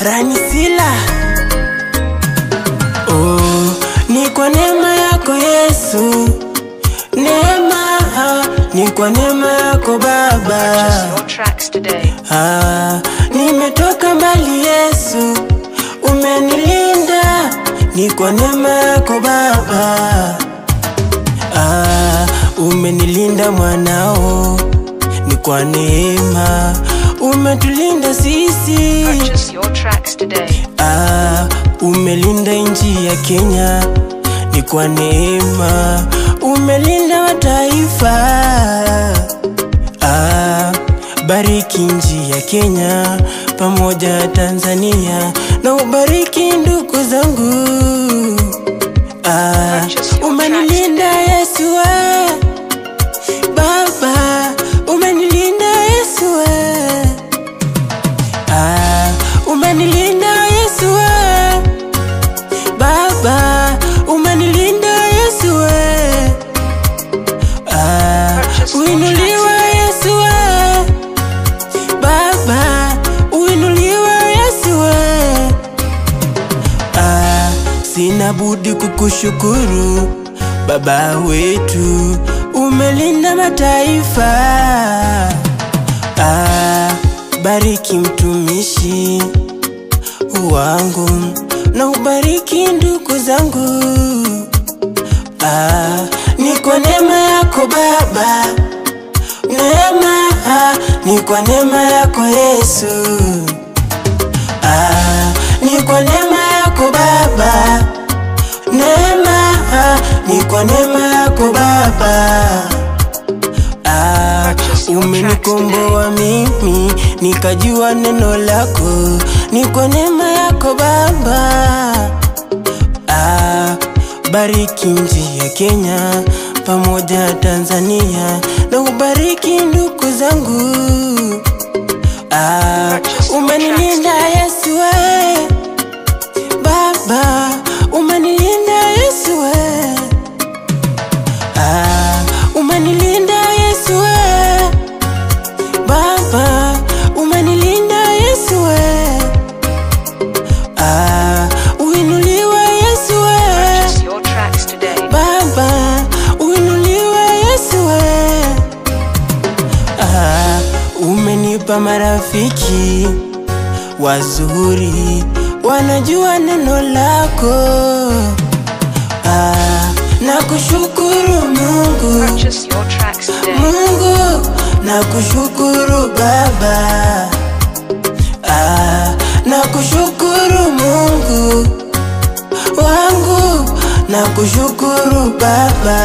Ranisila. Oh, ni kwa neema yako Yesu, neema, ni kwa neema yako Baba. Nimetoka mbali Yesu, umenilinda, ni kwa neema yako Baba. Umenilinda mwanao, ni kwa neema, umetulinda sisi. Umelinda nchi ya Kenya, ni kwa neema, umelinda mataifa. Bariki nchi ya Kenya pamoja Tanzania, na ubariki ndugu zangu. Umenilinda Yesu Baba, umenilinda Yesu umenilinda Yesu Baba, umenilinda Yesu uinuliwe Yesu Baba, uinuliwe Yesu sina budi kukushukuru Baba wetu, umelinda mataifa. Bariki mtumishi wangu, na ubariki ndugu zangu. Ni kwa neema yako Baba, neema, ni kwa neema yako Yesu. Ni kwa neema yako Baba, neema, ni kwa neema yako Baba. Umenikomboa mimi, nikajua neno lako, ni kwa neema yako Baba. Bariki nchi ya Kenya pamoja Tanzania, na ubariki ndugu zangu. Umenilinda Yesu Baba, umenilinda Yesu umenilinda Yesu Baba, umenilinda Yesu uinuliwe Yesu Baba, uinuliwe Yesu umenipa marafiki wazuri, wanajua neno lako. Nakushukuru Mungu, Mungu, nakushukuru Baba. Nakushukuru Mungu wangu, nakushukuru Baba.